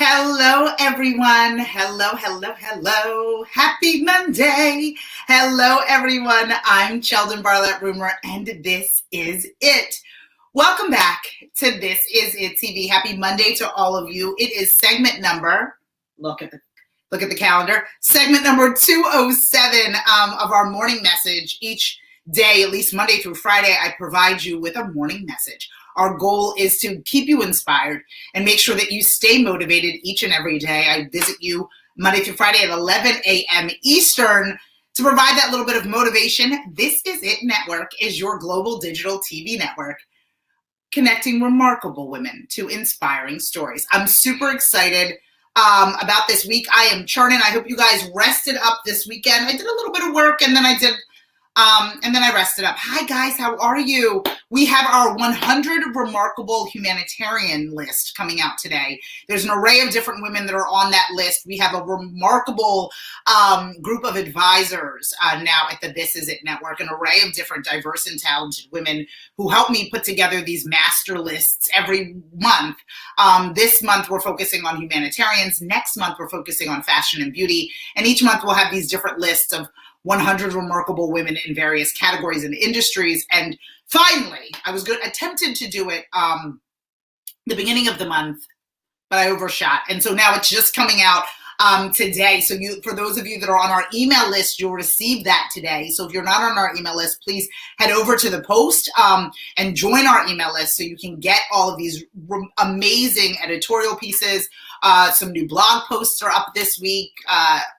Hello, everyone. Hello. Happy Monday. Hello, everyone. I'm Sheldon Barlett Rumor, and this is it. Welcome back to This Is It TV. Happy Monday to all of you. It is segment number, look at the calendar, segment number 207 of our morning message. Each day, at least Monday through Friday, I provide you with a morning message. Our goal is to keep you inspired and make sure that you stay motivated each and every day. I visit you Monday through Friday at 11 a.m. Eastern to provide that little bit of motivation. This Is It Network is your global digital TV network, connecting remarkable women to inspiring stories. I'm super excited about this week. I am charting. I hope you guys rested up this weekend. I did a little bit of work and then I rested up. Hi guys, how are you? We have our 100 Remarkable Humanitarian list coming out today. There's an array of different women that are on that list. We have a remarkable group of advisors now at the This Is It Network, an array of different diverse and talented women who help me put together these master lists every month. This month we're focusing on humanitarians. Next month we're focusing on fashion and beauty. And each month we'll have these different lists of 100 remarkable women in various categories and industries. And finally, attempted to do it the beginning of the month, but I overshot. And so now it's just coming out today. So for those of you that are on our email list, you'll receive that today. So if you're not on our email list, please head over to the post and join our email list so you can get all of these amazing editorial pieces. Some new blog posts are up this week.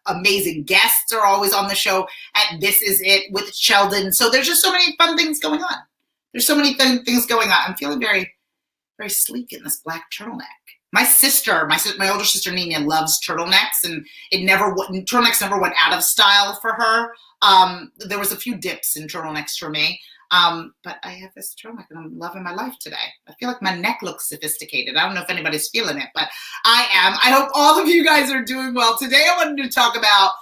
Amazing guests are always on the show at This Is It with Sheldon. So there's just so many fun things going on. There's so many things going on. I'm feeling very, very sleek in this black turtleneck. My older sister Nina loves turtlenecks, and turtlenecks never went out of style for her. There was a few dips in turtlenecks for me. But I have this turtleneck and I'm loving my life today. I feel like my neck looks sophisticated. I don't know if anybody's feeling it, but I am. I hope all of you guys are doing well. Today I wanted to talk about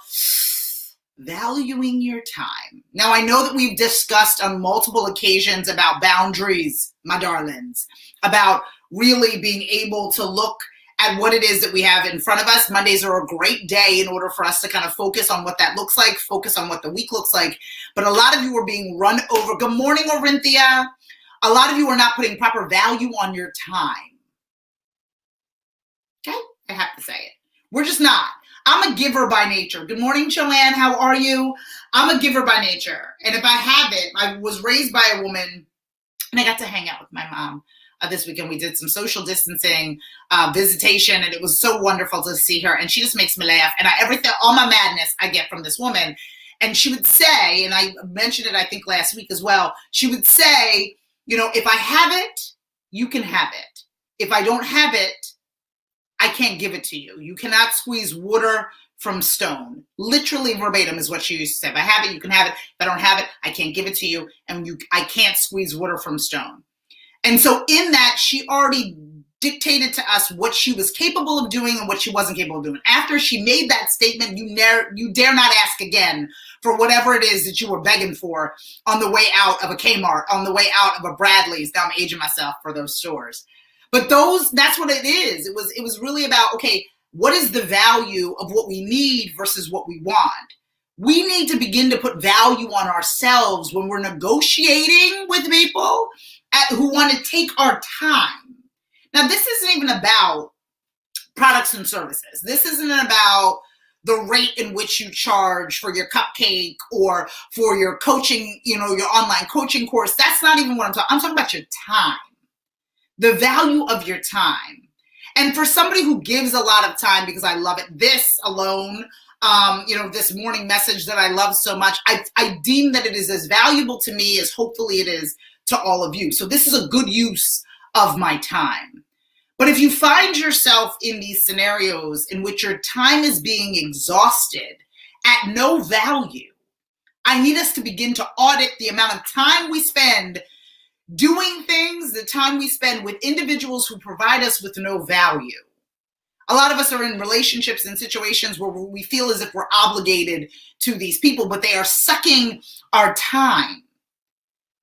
valuing your time. Now I know that we've discussed on multiple occasions about boundaries, my darlings, about really being able to look at what it is that we have in front of us. Mondays are a great day in order for us to kind of focus on what that looks like, focus on what the week looks like. But a lot of you are being run over. Good morning, Orinthia. A lot of you are not putting proper value on your time. Okay, I have to say it. We're just not. I'm a giver by nature. Good morning, Joanne. How are you? I'm a giver by nature. And if I have it, I was raised by a woman and I got to hang out with my mom. This weekend we did some social distancing visitation, and it was so wonderful to see her. And she just makes me laugh. And all my madness I get from this woman. And she would say, and I mentioned it I think last week as well, she would say, if I have it, you can have it. If I don't have it, I can't give it to you. You cannot squeeze water from stone. Literally verbatim is what she used to say. If I have it, you can have it. If I don't have it, I can't give it to you. And I can't squeeze water from stone. And so in that, she already dictated to us what she was capable of doing and what she wasn't capable of doing. After she made that statement, you dare not ask again for whatever it is that you were begging for on the way out of a Kmart, on the way out of a Bradley's. Now I'm aging myself for those stores. But that's what it is. It was really about, okay, what is the value of what we need versus what we want? We need to begin to put value on ourselves when we're negotiating with people who want to take our time. Now, this isn't even about products and services. This isn't about the rate in which you charge for your cupcake or for your coaching, your online coaching course. That's not even what I'm talking. I'm talking about your time, the value of your time. And for somebody who gives a lot of time, because I love it, this alone, this morning message that I love so much, I deem that it is as valuable to me as hopefully it is to all of you. So this is a good use of my time. But if you find yourself in these scenarios in which your time is being exhausted at no value, I need us to begin to audit the amount of time we spend doing things, the time we spend with individuals who provide us with no value. A lot of us are in relationships and situations where we feel as if we're obligated to these people, but they are sucking our time.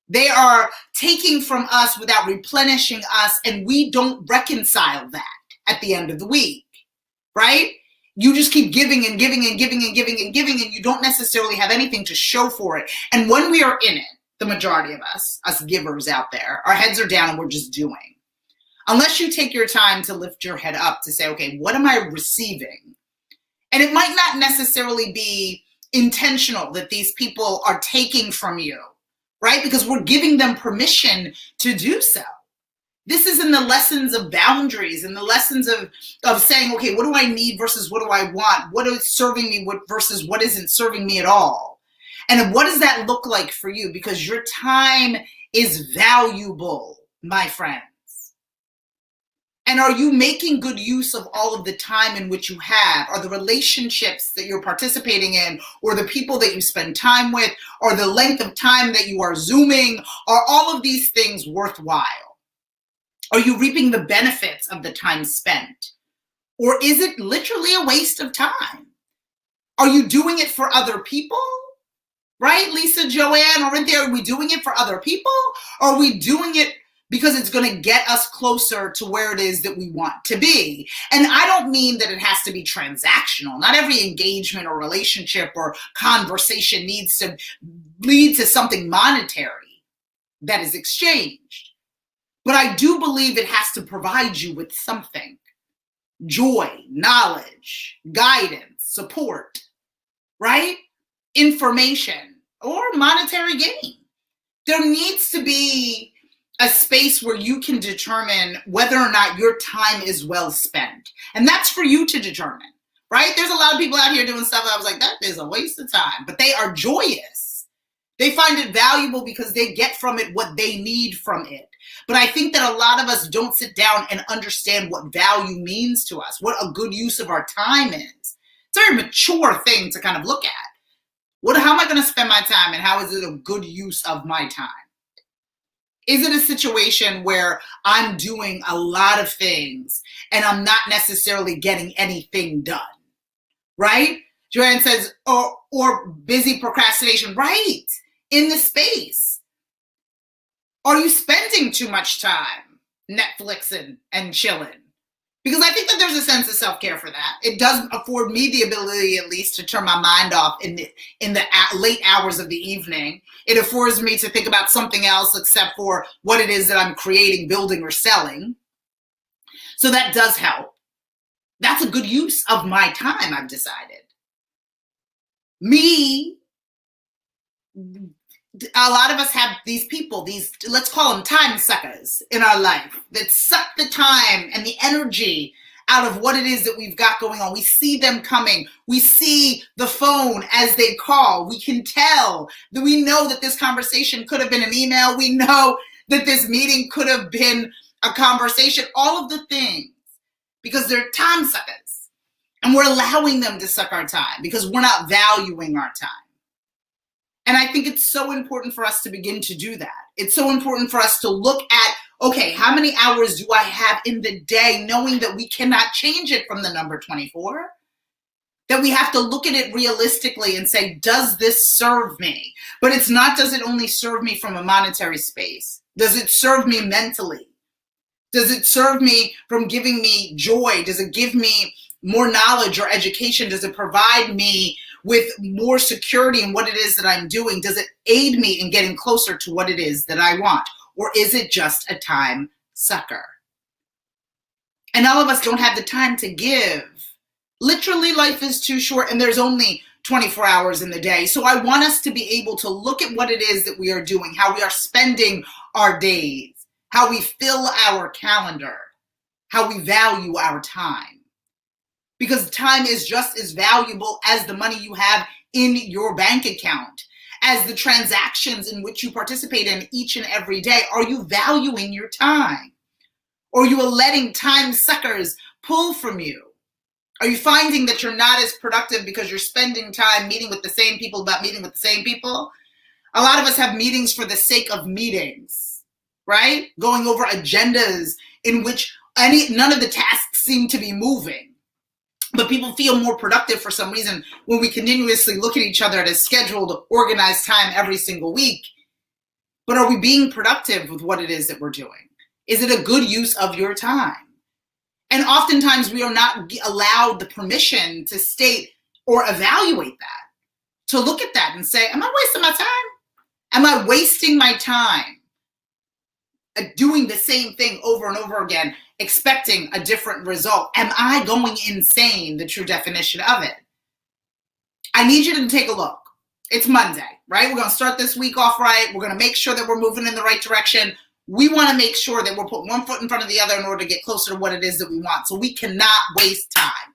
They are taking from us without replenishing us, and we don't reconcile that at the end of the week. right? You just keep giving and giving and giving and giving and giving, and you don't necessarily have anything to show for it. And when we are in it, the majority of us givers out there, our heads are down and we're just doing. Unless you take your time to lift your head up to say, okay, what am I receiving? And it might not necessarily be intentional that these people are taking from you, right? Because we're giving them permission to do so. This is in the lessons of boundaries and the lessons of saying, okay, what do I need versus what do I want? What is serving me versus what isn't serving me at all? And what does that look like for you? Because your time is valuable, my friends. And are you making good use of all of the time in which you have? Are the relationships that you're participating in, or the people that you spend time with, or the length of time that you are Zooming, are all of these things worthwhile? Are you reaping the benefits of the time spent? Or is it literally a waste of time? Are you doing it for other people? Right, Lisa, Joanne, aren't there? Are we doing it for other people? Or are we doing it because it's going to get us closer to where it is that we want to be? And I don't mean that it has to be transactional. Not every engagement or relationship or conversation needs to lead to something monetary that is exchanged. But I do believe it has to provide you with something: joy, knowledge, guidance, support, right? Information, or monetary gain. There needs to be a space where you can determine whether or not your time is well spent. And that's for you to determine, right? There's a lot of people out here doing stuff I was like, that is a waste of time. But they are joyous. They find it valuable because they get from it what they need from it. But I think that a lot of us don't sit down and understand what value means to us, what a good use of our time is. It's a very mature thing to kind of look at. How am I going to spend my time, and how is it a good use of my time? Is it a situation where I'm doing a lot of things and I'm not necessarily getting anything done, right? Joanne says, or busy procrastination, right? In the space. Are you spending too much time Netflixing and chilling? Because I think that there's a sense of self-care for that. It does afford me the ability, at least, to turn my mind off in the late hours of the evening. It affords me to think about something else except for what it is that I'm creating, building, or selling. So that does help. That's a good use of my time, I've decided. A lot of us have these people, let's call them time suckers in our life that suck the time and the energy out of what it is that we've got going on. We see them coming. We see the phone as they call. We can tell that we know that this conversation could have been an email. We know that this meeting could have been a conversation, all of the things, because they're time suckers. And we're allowing them to suck our time because we're not valuing our time. And I think it's so important for us to begin to do that. It's so important for us to look at, okay, how many hours do I have in the day, knowing that we cannot change it from the number 24? That we have to look at it realistically and say, does this serve me? But it's not, does it only serve me from a monetary space? Does it serve me mentally? Does it serve me from giving me joy? Does it give me more knowledge or education? Does it provide me with more security in what it is that I'm doing? Does it aid me in getting closer to what it is that I want? Or is it just a time sucker? And all of us don't have the time to give. Literally, life is too short and there's only 24 hours in the day. So I want us to be able to look at what it is that we are doing, how we are spending our days, how we fill our calendar, how we value our time. Because time is just as valuable as the money you have in your bank account, as the transactions in which you participate in each and every day. Are you valuing your time? Or are you letting time suckers pull from you? Are you finding that you're not as productive because you're spending time meeting with the same people about meeting with the same people? A lot of us have meetings for the sake of meetings, right? Going over agendas in which none of the tasks seem to be moving. But people feel more productive for some reason when we continuously look at each other at a scheduled, organized time every single week. But are we being productive with what it is that we're doing? Is it a good use of your time? And oftentimes we are not allowed the permission to state or evaluate that, to look at that and say, am I wasting my time? Am I wasting my time doing the same thing over and over again, expecting a different result? Am I going insane? The true definition of it. I need you to take a look. It's Monday, right? We're going to start this week off right. We're going to make sure that we're moving in the right direction. We want to make sure that we're putting one foot in front of the other in order to get closer to what it is that we want. So we cannot waste time.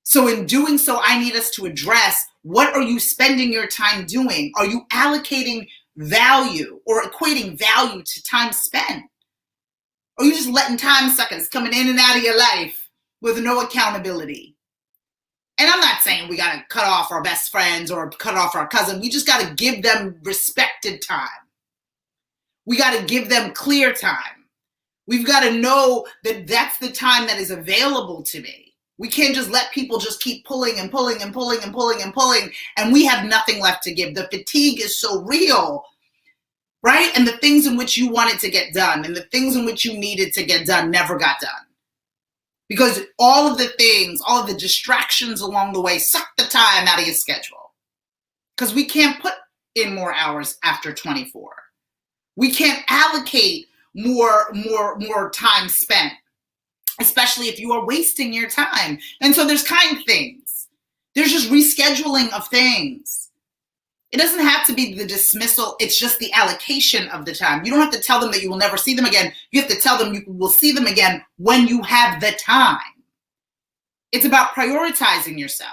So in doing so, I need us to address, what are you spending your time doing? Are you allocating value or equating value to time spent? Or are you just letting time suckers coming in and out of your life with no accountability? And I'm not saying we got to cut off our best friends or cut off our cousin. We just got to give them respected time. We got to give them clear time. We've got to know that that's the time that is available to me. We can't just let people just keep pulling and pulling and pulling and pulling and pulling, and we have nothing left to give. The fatigue is so real, right? And the things in which you wanted to get done and the things in which you needed to get done never got done. Because all of the things, all of the distractions along the way suck the time out of your schedule. Because we can't put in more hours after 24. We can't allocate more time spent, especially if you are wasting your time. And so there's kind things. There's just rescheduling of things. It doesn't have to be the dismissal. It's just the allocation of the time. You don't have to tell them that you will never see them again. You have to tell them you will see them again when you have the time. It's about prioritizing yourself.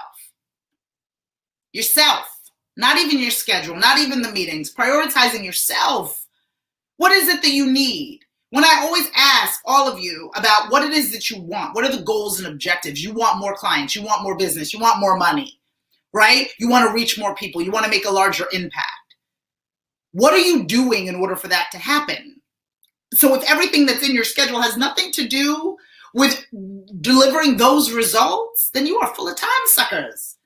Yourself, not even your schedule, not even the meetings, prioritizing yourself. What is it that you need? When I always ask all of you about what it is that you want, what are the goals and objectives? You want more clients, you want more business, you want more money. Right? You want to reach more people. You want to make a larger impact. What are you doing in order for that to happen? So if everything that's in your schedule has nothing to do with delivering those results, then you are full of time suckers.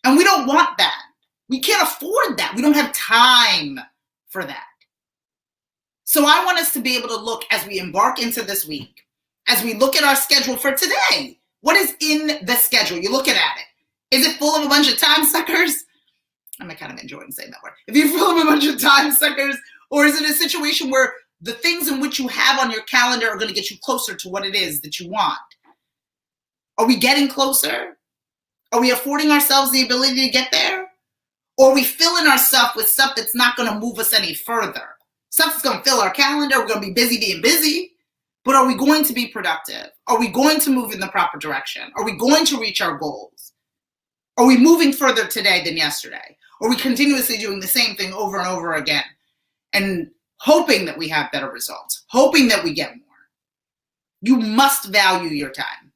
And we don't want that. We can't afford that. We don't have time for that. So I want us to be able to look as we embark into this week, as we look at our schedule for today. What is in the schedule? You're looking at it. Is it full of a bunch of time suckers? I'm kind of enjoying saying that word. If you're full of a bunch of time suckers, or is it a situation where the things in which you have on your calendar are going to get you closer to what it is that you want? Are we getting closer? Are we affording ourselves the ability to get there? Or are we filling ourselves with stuff that's not going to move us any further? Stuff that's going to fill our calendar. We're going to be busy being busy. But are we going to be productive? Are we going to move in the proper direction? Are we going to reach our goals? Are we moving further today than yesterday? Are we continuously doing the same thing over and over again and hoping that we have better results, hoping that we get more? You must value your time.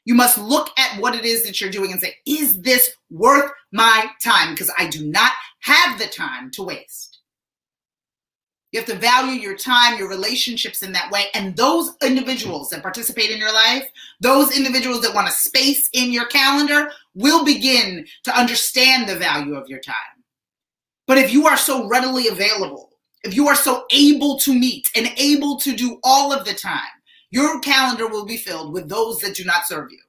You must look at what it is that you're doing and say, is this worth my time? Because I do not have the time to waste. You have to value your time, your relationships in that way. And those individuals that participate in your life, those individuals that want a space in your calendar will begin to understand the value of your time. But if you are so readily available, if you are so able to meet and able to do all of the time, your calendar will be filled with those that do not serve you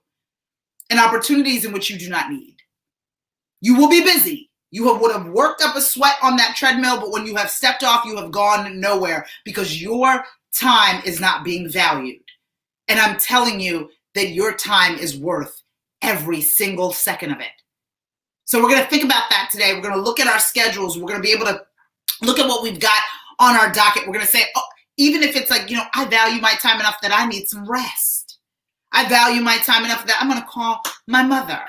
and opportunities in which you do not need. You will be busy. You would have worked up a sweat on that treadmill, but when you have stepped off, you have gone nowhere because your time is not being valued. And I'm telling you that your time is worth every single second of it. So we're going to think about that today. We're going to look at our schedules. We're going to be able to look at what we've got on our docket. We're going to say, oh, even if it's like, I value my time enough that I need some rest. I value my time enough that I'm going to call my mother.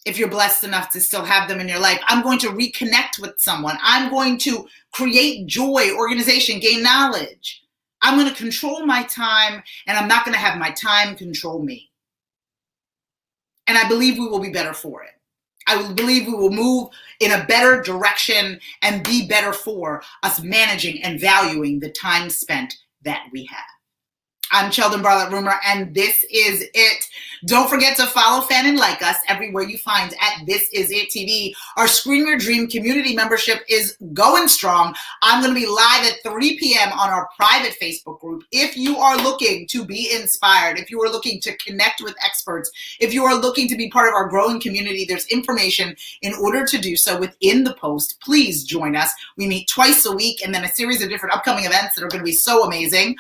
If you're blessed enough to still have them in your life, I'm going to reconnect with someone. I'm going to create joy, organization, gain knowledge. I'm going to control my time, and I'm not going to have my time control me. And I believe we will be better for it. I believe we will move in a better direction and be better for us managing and valuing the time spent that we have. I'm Sheldon Bartlett Rumor, and this is it. Don't forget to follow, fan, and like us everywhere you find at This Is It TV. Our Scream Your Dream community membership is going strong. I'm going to be live at 3 p.m. on our private Facebook group. If you are looking to be inspired, if you are looking to connect with experts, if you are looking to be part of our growing community, there's information in order to do so within the post. Please join us. We meet twice a week and then a series of different upcoming events that are going to be so amazing.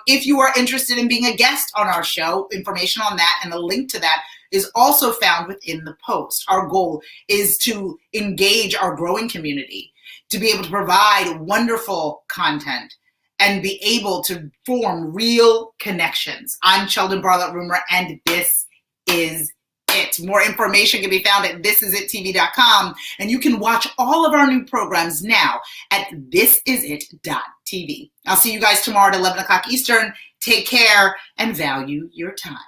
If you are interested in being a guest on our show, information on that and the link to that is also found within the post. Our goal is to engage our growing community, to be able to provide wonderful content and be able to form real connections. I'm Sheldon Bartlett-Rumer, and this is it. More information can be found at thisisItTV.com, and you can watch all of our new programs now at thisisit.tv. I'll see you guys tomorrow at 11 o'clock Eastern. Take care and value your time.